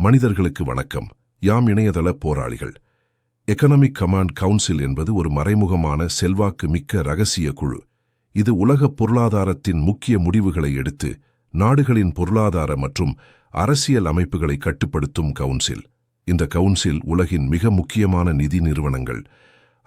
மனிதர்களுக்கு வணக்கம். யாம் இணையதள போராளிகள். எகனாமிக் கமாண்ட் கவுன்சில் என்பது ஒரு மறைமுகமான செல்வாக்கு மிக்க இரகசிய குழு. இது உலக பொருளாதாரத்தின் முக்கிய முடிவுகளை எடுத்து நாடுகளின் பொருளாதார மற்றும் அரசியல் அமைப்புகளை கட்டுப்படுத்தும் கவுன்சில். இந்த கவுன்சில் உலகின் மிக முக்கியமான நிதி நிறுவனங்கள்,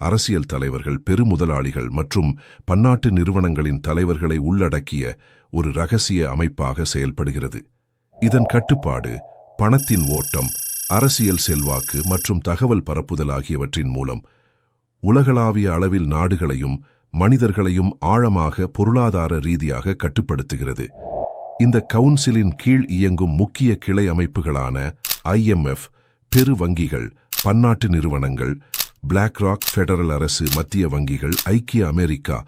அரசியல் தலைவர்கள், பெருமுதலாளிகள் மற்றும் பன்னாட்டு நிறுவனங்களின் தலைவர்களை உள்ளடக்கிய ஒரு இரகசிய அமைப்பாக செயல்படுகிறது. இதன் கட்டுப்பாடு பணத்தின் ஓட்டம், அரசியல் செல்வாக்கு மற்றும் தகவல் பரப்புதல் ஆகியவற்றின் மூலம் உலகளாவிய அளவில் நாடுகளையும் மனிதர்களையும் ஆழமாக பொருளாதார ரீதியாக கட்டுப்படுத்துகிறது. இந்த கவுன்சிலின் கீழ் இயங்கும் முக்கிய கிளை அமைப்புகளான IMF, பெரு வங்கிகள், பன்னாட்டு நிறுவனங்கள், BlackRock, ஃபெடரல் அரசு, மத்திய வங்கிகள், ஐக்கிய அமெரிக்கா,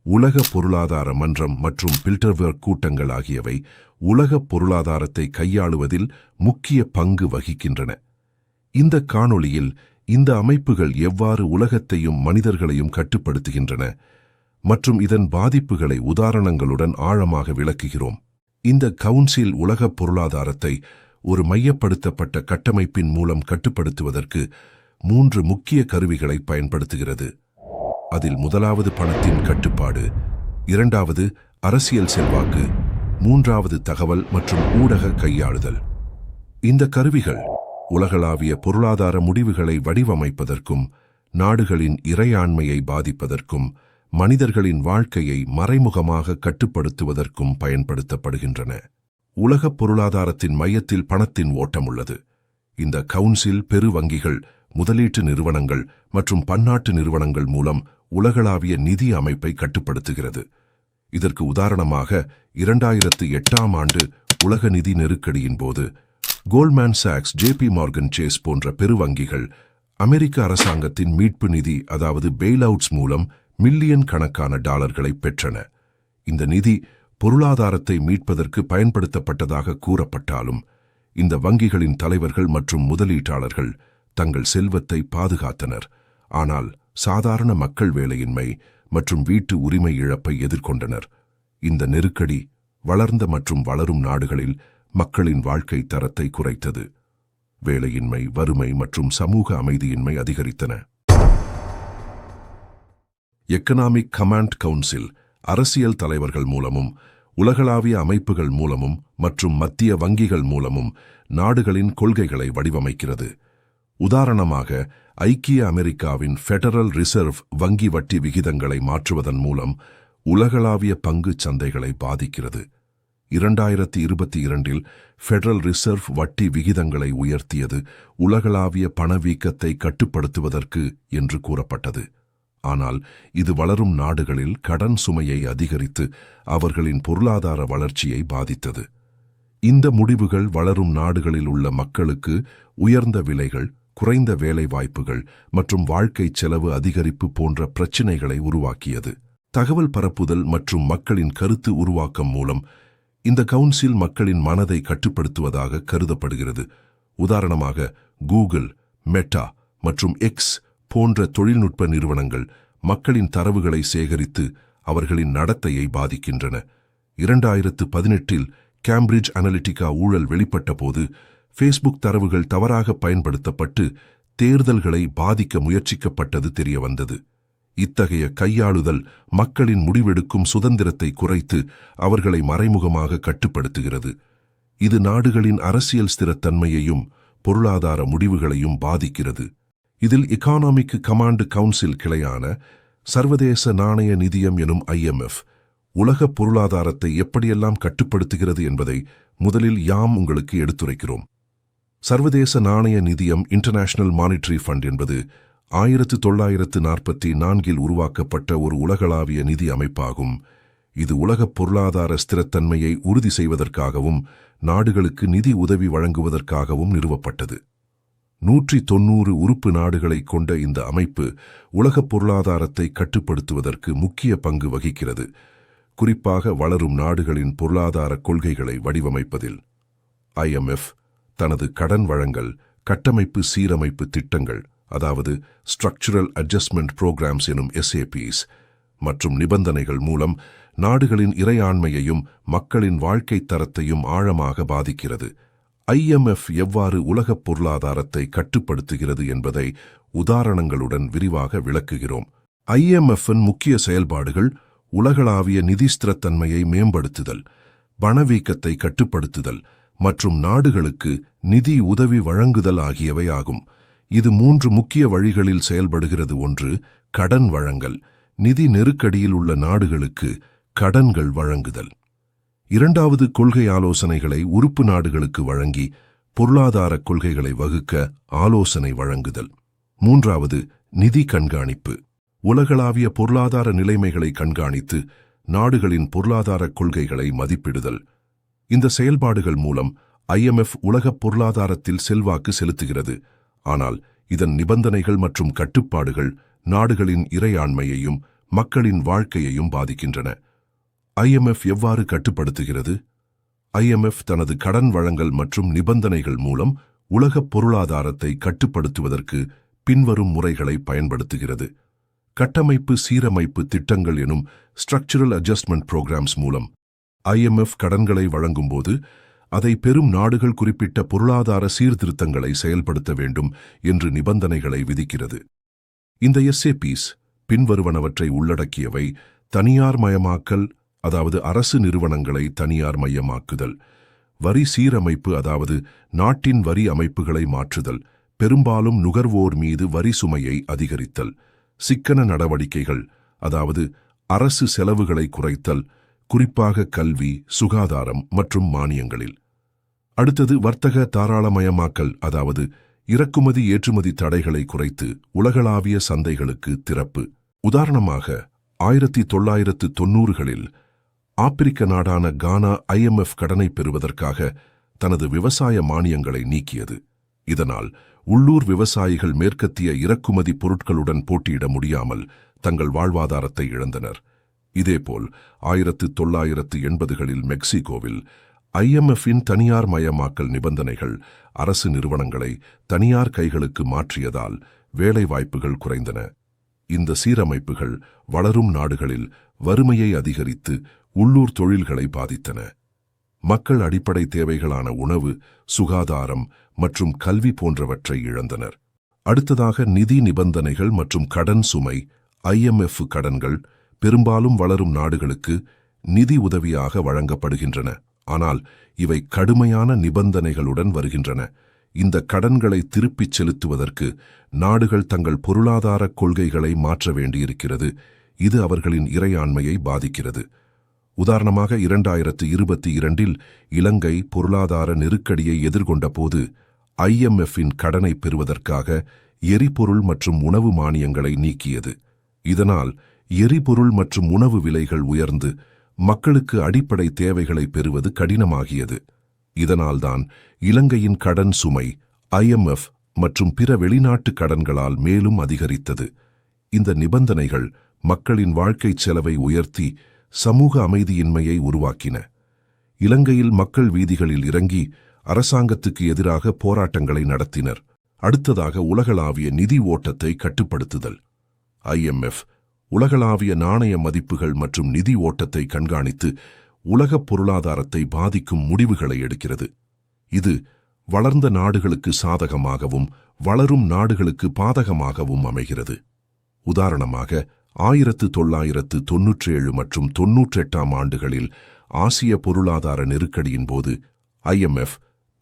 உலக பொருளாதார மன்றம் மற்றும் பில்டர்பர்க் கூட்டங்கள் ஆகியவை உலக பொருளாதாரத்தை கையாளுவதில் முக்கிய பங்கு வகிக்கின்றன. இந்த காணொளியில் இந்த அமைப்புகள் எவ்வாறு உலகத்தையும் மனிதர்களையும் கட்டுப்படுத்துகின்றன மற்றும் இதன் பாதிப்புகளை உதாரணங்களுடன் ஆழமாக விளக்குகிறோம். இந்த கவுன்சில் உலக பொருளாதாரத்தை ஒரு மையப்படுத்தப்பட்ட கட்டமைப்பின் மூலம் கட்டுப்படுத்துவதற்கு 3 முக்கிய கருவிகளை பயன்படுத்துகிறது. அதில் முதலாவது பணத்தின் கட்டுப்பாடு, இரண்டாவது அரசியல் செல்வாக்கு, மூன்றாவது தகவல் மற்றும் ஊடக கையாளுதல். இந்த கருவிகள் உலகளாவிய பொருளாதார முடிவுகளை வடிவமைப்பதற்கும் நாடுகளின் இறையாண்மையை பாதிப்பதற்கும் மனிதர்களின் வாழ்க்கையை மறைமுகமாக கட்டுப்படுத்துவதற்கும் பயன்படுத்தப்படுகின்றன. உலக பொருளாதாரத்தின் மையத்தில் பணத்தின் ஓட்டம் உள்ளது. இந்த கவுன்சில் பெரு வங்கிகள், முதலீட்டு நிறுவனங்கள் மற்றும் பன்னாட்டு நிறுவனங்கள் மூலம் உலகளாவிய நிதி அமைப்பை கட்டுப்படுத்துகிறது. இதற்கு உதாரணமாக 2008ஆம் ஆண்டு உலக நிதி நெருக்கடியின் போது Goldman socks, JP Morgan Chase போன்ற பெரு வங்கிகள் அமெரிக்க அரசாங்கத்தின் மீட்பு நிதி, அதாவது பெயில்அவுட்ஸ் மூலம் மில்லியன் கணக்கான டாலர்களை பெற்றன. இந்த நிதி பொருளாதாரத்தை மீட்பதற்கு பயன்படுத்தப்பட்டதாக கூறப்பட்டாலும் இந்த வங்கிகளின் தலைவர்கள் மற்றும் முதலீட்டாளர்கள் தங்கள் செல்வத்தை பாதுகாத்தனர். ஆனால் சாதாரண மக்கள் வேலையின்மை மற்றும் வீட்டு உரிமை இழப்பை எதிர்கொண்டனர். இந்த நெருக்கடி வளர்ந்த மற்றும் வளரும் நாடுகளில் மக்களின் வாழ்க்கை தரத்தை குறைத்தது. வேலையின்மை, வறுமை மற்றும் சமூக அமைதியின்மை அதிகரித்தன. எகனாமிக் கமாண்ட் கவுன்சில் அரசியல் தலைவர்கள் மூலமும் உலகளாவிய அமைப்புகள் மூலமும் மற்றும் மத்திய வங்கிகள் மூலமும் நாடுகளின் கொள்கைகளை வடிவமைக்கிறது. உதாரணமாக, ஐக்கிய அமெரிக்காவின் ஃபெடரல் ரிசர்வ் வங்கி வட்டி விகிதங்களை மாற்றுவதன் மூலம் உலகளாவிய பங்குச் சந்தைகளை பாதிக்கிறது. 2022இல் ஃபெடரல் ரிசர்வ் வட்டி விகிதங்களை உயர்த்தியது உலகளாவிய பணவீக்கத்தை கட்டுப்படுத்துவதற்கு என்று கூறப்பட்டது. ஆனால் இது வளரும் நாடுகளில் கடன் சுமையை அதிகரித்து அவர்களின் பொருளாதார வளர்ச்சியை பாதித்தது. இந்த முடிவுகள் வளரும் நாடுகளில் உள்ள மக்களுக்கு உயர்ந்த விலைகள், குறைந்த வேலை வாய்ப்புகள் மற்றும் வாழ்க்கை செலவு அதிகரிப்பு போன்ற பிரச்சினைகளை உருவாக்கியது. தகவல் பரப்புதல் மற்றும் மக்களின் கருத்து உருவாக்கம் மூலம் இந்த கவுன்சில் மக்களின் மனதை கட்டுப்படுத்துவதாக கருதப்படுகிறது. உதாரணமாக, கூகுள், மெட்டா மற்றும் X போன்ற தொழில்நுட்ப நிறுவனங்கள் மக்களின் தரவுகளை சேகரித்து அவர்களின் நடத்தையை பாதிக்கின்றன. 2018இல் கேம்பிரிட்ஜ் அனலிட்டிகா ஊழல் வெளிப்பட்ட போது ஃபேஸ்புக் தரவுகள் தவறாக பயன்படுத்தப்பட்டு தேர்தல்களை பாதிக்க முயற்சிக்கப்பட்டது தெரியவந்தது. இத்தகைய கையாளுதல் மக்களின் முடிவெடுக்கும் சுதந்திரத்தை குறைத்து அவர்களை மறைமுகமாக கட்டுப்படுத்துகிறது. இது நாடுகளின் அரசியல் ஸ்திரத்தன்மையையும் பொருளாதார முடிவுகளையும் பாதிக்கிறது. இதில் எகனாமிக் கமாண்ட் கவுன்சில் கிளையான சர்வதேச நாணய நிதியம் எனும் IMF உலக பொருளாதாரத்தை எப்படியெல்லாம் கட்டுப்படுத்துகிறது என்பதை முதலில் யாம் உங்களுக்கு எடுத்துரைக்கிறோம். சர்வதேச நாணய நிதியம், இன்டர்நேஷனல் மானிட்டரி ஃபண்ட் என்பது 1944இல் உருவாக்கப்பட்ட ஒரு உலகளாவிய நிதி அமைப்பாகும். இது உலக பொருளாதார ஸ்திரத்தன்மையை உறுதி செய்வதற்காகவும் நாடுகளுக்கு நிதி உதவி வழங்குவதற்காகவும் நிறுவப்பட்டது. 190 உறுப்பு நாடுகளை கொண்ட இந்த அமைப்பு உலக பொருளாதாரத்தை கட்டுப்படுத்துவதற்கு முக்கிய பங்கு வகிக்கிறது, குறிப்பாக வளரும் நாடுகளின் பொருளாதார கொள்கைகளை வடிவமைப்பதில். IMF தனது கடன் வழங்கல், கட்டமைப்பு சீரமைப்பு திட்டங்கள், அதாவது ஸ்ட்ரக்சரல் அட்ஜஸ்ட்மெண்ட் புரோகிராம்ஸ் எனும் SAPs மற்றும் நிபந்தனைகள் மூலம் நாடுகளின் இறையாண்மையையும் மக்களின் வாழ்க்கை தரத்தையும் ஆழமாக பாதிக்கிறது. IMF எவ்வாறு உலகப் பொருளாதாரத்தை கட்டுப்படுத்துகிறது என்பதை உதாரணங்களுடன் விரிவாக விளக்குகிறோம். IMF-இன் முக்கிய செயல்பாடுகள் உலகளாவிய நிதி ஸ்திரத்தன்மையை மேம்படுத்துதல், பணவீக்கத்தை கட்டுப்படுத்துதல் மற்றும் நாடுகளுக்கு நிதி உதவி வழங்குதல் ஆகியவை ஆகும். இது 3 முக்கிய வழிகளில் செயல்படுகிறது. 1. கடன் வழங்கல், நிதி நெருக்கடியில் உள்ள நாடுகளுக்கு கடன்கள் வழங்குதல். 2. கொள்கை ஆலோசனைகளை உறுப்பு நாடுகளுக்கு வழங்கி பொருளாதார கொள்கைகளை வகுக்க ஆலோசனை வழங்குதல். 3. நிதி கண்காணிப்பு, உலகளாவிய பொருளாதார நிலைமைகளை கண்காணித்து நாடுகளின் பொருளாதார கொள்கைகளை மதிப்பிடுதல். இந்த செயல்பாடுகள் மூலம் IMF உலகப் பொருளாதாரத்தில் செல்வாக்கு செலுத்துகிறது. ஆனால் இதன் நிபந்தனைகள் மற்றும் கட்டுப்பாடுகள் நாடுகளின் இறையாண்மையையும் மக்களின் வாழ்க்கையையும் பாதிக்கின்றன. IMF எவ்வாறு கட்டுப்படுத்துகிறது? IMF தனது கடன் வழங்கல் மற்றும் நிபந்தனைகள் மூலம் உலகப் பொருளாதாரத்தை கட்டுப்படுத்துவதற்கு பின்வரும் முறைகளை பயன்படுத்துகிறது. கட்டமைப்பு சீரமைப்பு திட்டங்கள் எனும் ஸ்ட்ரக்சரல் அட்ஜஸ்ட்மெண்ட் புரோகிராம்ஸ் மூலம் IMF கடன்களை வழங்கும்போது அதை பெறும் நாடுகள் குறிப்பிட்ட பொருளாதார சீர்திருத்தங்களை செயல்படுத்த வேண்டும் என்று நிபந்தனைகளை விதிக்கிறது. இந்த SAPs பின்வருவனவற்றை உள்ளடக்கியவை: தனியார் மயமாக்கல், அதாவது அரசு நிறுவனங்களை தனியார் மயமாக்குதல்; வரி சீரமைப்பு, அதாவது நாட்டின் வரி அமைப்புகளை மாற்றுதல், பெரும்பாலும் நுகர்வோர் மீது வரி சுமையை அதிகரித்தல்; சிக்கன நடவடிக்கைகள், அதாவது அரசு செலவுகளை குறைத்தல், குறிப்பாக கல்வி, சுகாதாரம் மற்றும் மானியங்களில். அடுத்தது வர்த்தக தாராளமயமாக்கல், அதாவது இறக்குமதி ஏற்றுமதி தடைகளை குறைத்து உலகளாவிய சந்தைகளுக்கு திறப்பு. உதாரணமாக 1990களில் ஆப்பிரிக்க நாடான கானா IMF கடனை பெறுவதற்காக தனது விவசாய மானியங்களை நீக்கியது. இதனால் உள்ளூர் விவசாயிகள் மேற்கத்திய இறக்குமதி பொருட்களுடன் போட்டியிட முடியாமல் தங்கள் வாழ்வாதாரத்தை இழந்தனர். இதேபோல் 1980களில் மெக்சிகோவில் IMF-இன் தனியார் மயமாக்கல் நிபந்தனைகள் அரசு நிறுவனங்களை தனியார் கைகளுக்கு மாற்றியதால் வேலைவாய்ப்புகள் குறைந்தன. இந்த சீரமைப்புகள் வளரும் நாடுகளில் வறுமையை அதிகரித்து உள்ளூர் தொழில்களை பாதித்தன. மக்கள் அடிப்படை தேவைகளான உணவு, சுகாதாரம் மற்றும் கல்வி போன்றவற்றை இழந்தனர். அடுத்ததாக நிதி நிபந்தனைகள் மற்றும் கடன் சுமை. IMF கடன்கள் பெரும்பாலும் வளரும் நாடுகளுக்கு நிதி உதவியாக வழங்கப்படுகின்றன. ஆனால் இவை கடுமையான நிபந்தனைகளுடன் வருகின்றன. இந்த கடன்களை திருப்பிச் செலுத்துவதற்கு நாடுகள் தங்கள் பொருளாதார கொள்கைகளை மாற்ற வேண்டியிருக்கிறது. இது அவர்களின் இறையாண்மையை பாதிக்கிறது. உதாரணமாக 2022இல் இலங்கை பொருளாதார நெருக்கடியை எதிர்கொண்ட போது IMF-இன் கடனை பெறுவதற்காக எரிபொருள் மற்றும் உணவு மானியங்களை நீக்கியது. இதனால் எரிபொருள் மற்றும் உணவு விலைகள் உயர்ந்து மக்களுக்கு அடிப்படை தேவைகளை பெறுவது கடினமாகியது. இதனால்தான் இலங்கையின் கடன் சுமை IMF மற்றும் பிற வெளிநாட்டு கடன்களால் மேலும் அதிகரித்தது. இந்த நிபந்தனைகள் மக்களின் வாழ்க்கைச் செலவை உயர்த்தி சமூக அமைதியின்மையை உருவாக்கின. இலங்கையில் மக்கள் வீதிகளில் இறங்கி அரசாங்கத்துக்கு எதிராக போராட்டங்களை நடத்தினர். அடுத்ததாக உலகளாவிய நிதி ஓட்டத்தை கட்டுப்படுத்துதல். IMF உலகளாவிய நாணய மதிப்புகள் மற்றும் நிதி ஓட்டத்தை கண்காணித்து உலகப் பொருளாதாரத்தை பாதிக்கும் முடிவுகளை எடுக்கிறது. இது வளர்ந்த நாடுகளுக்கு சாதகமாகவும் வளரும் நாடுகளுக்கு பாதகமாகவும் அமைகிறது. உதாரணமாக 1997 மற்றும் 98ஆம் ஆண்டுகளில் ஆசிய பொருளாதார நெருக்கடியின் போது IMF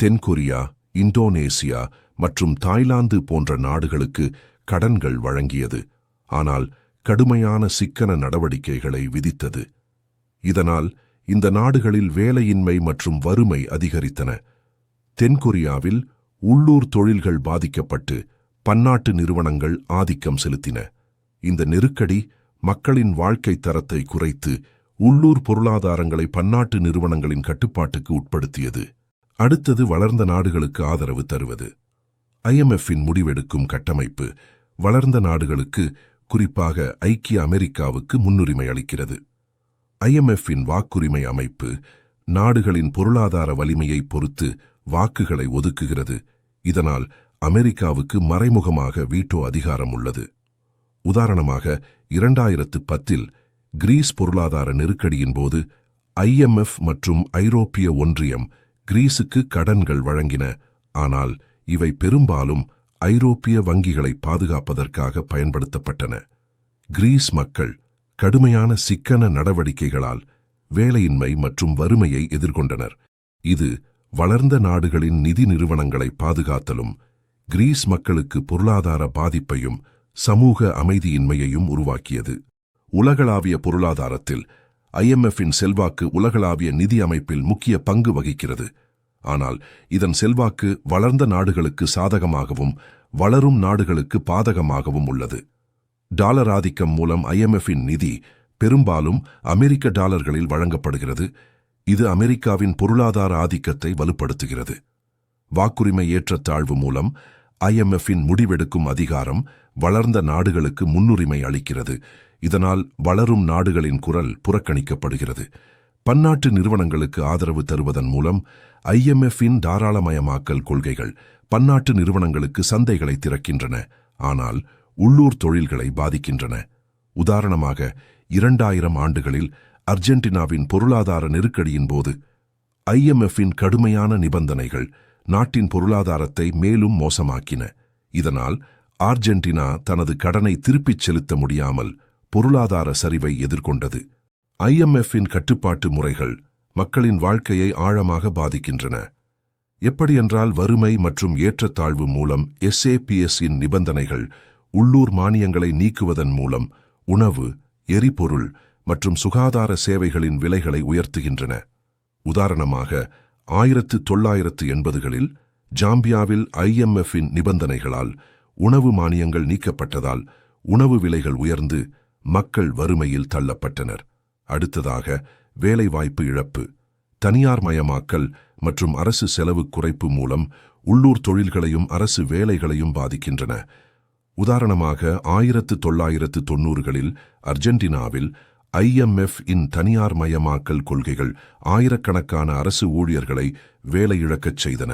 தென்கொரியா, இந்தோனேசியா மற்றும் தாய்லாந்து போன்ற நாடுகளுக்கு கடன்கள் வழங்கியது. ஆனால் கடுமையான சிக்கன நடவடிக்கைகளை விதித்தது. இதனால் இந்த நாடுகளில் வேலையின்மை மற்றும் வறுமை அதிகரித்தன. தென்கொரியாவில் உள்ளூர் தொழில்கள் பாதிக்கப்பட்டு பன்னாட்டு நிறுவனங்கள் ஆதிக்கம் செலுத்தின. இந்த நெருக்கடி மக்களின் வாழ்க்கை தரத்தை குறைத்து உள்ளூர் பொருளாதாரங்களை பன்னாட்டு நிறுவனங்களின் கட்டுப்பாட்டுக்கு உட்படுத்தியது. அடுத்தது வளர்ந்த நாடுகளுக்கு ஆதரவு தருவது. IMF-இன் முடிவெடுக்கும் கட்டமைப்பு வளர்ந்த நாடுகளுக்கு, குறிப்பாக ஐக்கிய அமெரிக்காவுக்கு முன்னுரிமை அளிக்கிறது. IMF-இன் வாக்குரிமை அமைப்பு நாடுகளின் பொருளாதார வலிமையை பொறுத்து வாக்குகளை ஒதுக்குகிறது. இதனால் அமெரிக்காவுக்கு மறைமுகமாக வீட்டோ அதிகாரம் உள்ளது. உதாரணமாக 2010இல் கிரீஸ் பொருளாதார நெருக்கடியின் போது IMF மற்றும் ஐரோப்பிய ஒன்றியம் கிரீஸுக்கு கடன்கள் வழங்கின. ஆனால் இவை பெரும்பாலும் ஐரோப்பிய வங்கிகளை பாதுகாப்பதற்காக பயன்படுத்தப்பட்டன. கிரீஸ் மக்கள் கடுமையான சிக்கன நடவடிக்கைகளால் வேலையின்மை மற்றும் வறுமையை எதிர்கொண்டனர். இது வளர்ந்த நாடுகளின் நிதி நிறுவனங்களை பாதுகாத்தலும் கிரீஸ் மக்களுக்கு பொருளாதார பாதிப்பையும் சமூக அமைதியின்மையையும் உருவாக்கியது. உலகளாவிய பொருளாதாரத்தில் IMFஇன் செல்வாக்கு உலகளாவிய நிதி அமைப்பில் முக்கிய பங்கு வகிக்கிறது. ஆனால் இதன் செல்வாக்கு வளர்ந்த நாடுகளுக்கு சாதகமாகவும் வளரும் நாடுகளுக்கு பாதகமாகவும் உள்ளது. டாலர் ஆதிக்கம் மூலம் IMFஇன் நிதி பெரும்பாலும் அமெரிக்க டாலர்களில் வழங்கப்படுகிறது. இது அமெரிக்காவின் பொருளாதார ஆதிக்கத்தை வலுப்படுத்துகிறது. வாக்குரிமை ஏற்றத்தாழ்வு மூலம் IMFஇன் முடிவெடுக்கும் அதிகாரம் வளர்ந்த நாடுகளுக்கு முன்னுரிமை அளிக்கிறது. இதனால் வளரும் நாடுகளின் குரல் புறக்கணிக்கப்படுகிறது. பன்னாட்டு நிறுவனங்களுக்கு ஆதரவு தருவதன் மூலம் IMFஇன் தாராளமயமாக்கல் கொள்கைகள் பன்னாட்டு நிறுவனங்களுக்கு சந்தைகளை திறக்கின்றன, ஆனால் உள்ளூர் தொழில்களை பாதிக்கின்றன. உதாரணமாக 2000 ஆண்டுகளில் அர்ஜென்டினாவின் பொருளாதார நெருக்கடியின் போது IMFஇன் கடுமையான நிபந்தனைகள் நாட்டின் பொருளாதாரத்தை மேலும் மோசமாக்கின. இதனால் அர்ஜென்டினா தனது கடனை திருப்பிச் செலுத்த முடியாமல் பொருளாதார சரிவை எதிர்கொண்டது. IMFஇன் கட்டுப்பாட்டு முறைகள் மக்களின் வாழ்க்கையை ஆழமாக பாதிக்கின்றன. எப்படியென்றால் வறுமை மற்றும் ஏற்றத்தாழ்வு மூலம் SAPSஇன் நிபந்தனைகள் உள்ளூர் மானியங்களை நீக்குவதன் மூலம் உணவு, எரிபொருள் மற்றும் சுகாதார சேவைகளின் விலைகளை உயர்த்துகின்றன. உதாரணமாக 1980களில் ஜாம்பியாவில் IMFஇன் நிபந்தனைகளால் உணவு மானியங்கள் நீக்கப்பட்டதால் உணவு விலைகள் உயர்ந்து மக்கள் வறுமையில் தள்ளப்பட்டனர். அடுத்ததாக வேலைவாய்ப்பு இழப்பு, தனியார் மயமாக்கல் மற்றும் அரசு செலவு குறைப்பு மூலம் உள்ளூர் தொழில்களையும் அரசு வேலைகளையும் பாதிக்கின்றன. உதாரணமாக 1990களில் அர்ஜென்டினாவில் IMFஇன் தனியார் மயமாக்கல் கொள்கைகள் ஆயிரக்கணக்கான அரசு ஊழியர்களை வேலையிழக்கச் செய்தன.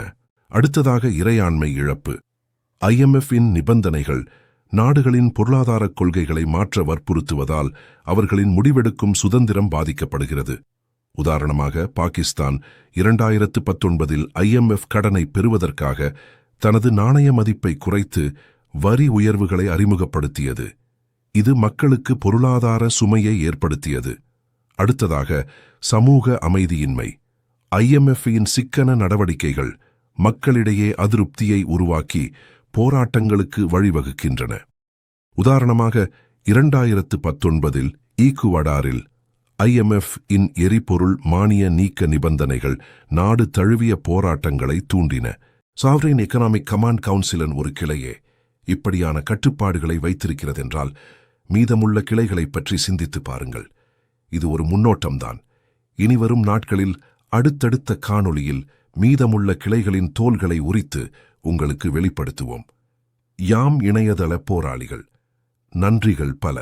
அடுத்ததாக இறையாண்மை இழப்பு. IMFஇன் நிபந்தனைகள் நாடுகளின் பொருளாதார கொள்கைகளை மாற்ற வற்புறுத்துவதால் அவர்களின் முடிவெடுக்கும் சுதந்திரம் பாதிக்கப்படுகிறது. உதாரணமாக பாகிஸ்தான் 2019இல் IMF கடனை பெறுவதற்காக தனது நாணய மதிப்பை குறைத்து வரி உயர்வுகளை அறிமுகப்படுத்தியது. இது மக்களுக்கு பொருளாதார சுமையை ஏற்படுத்தியது. அடுத்ததாக சமூக அமைதியின்மை. IMFஇன் சிக்கன நடவடிக்கைகள் மக்களிடையே அதிருப்தியை உருவாக்கி போராட்டங்களுக்கு வழிவகுக்கின்றன. உதாரணமாக 2019இல் ஈக்குவடாரில் IMFஇன் எரிபொருள் மானிய நீக்க நிபந்தனைகள் நாடு தழுவிய போராட்டங்களை தூண்டின. சாவரின் எக்கனாமிக் கமாண்ட் கவுன்சிலின் ஒரு கிளையே இப்படியான கட்டுப்பாடுகளை வைத்திருக்கிறதென்றால் மீதமுள்ள கிளைகளைப் பற்றி சிந்தித்து பாருங்கள். இது ஒரு முன்னோட்டம்தான். இனிவரும் நாட்களில் அடுத்தடுத்த காணொளியில் மீதமுள்ள கிளைகளின் தோள்களை உரித்து உங்களுக்கு வெளிப்படுத்துவோம். யாம் இணையதள போராளிகள். நன்றிகள் பல.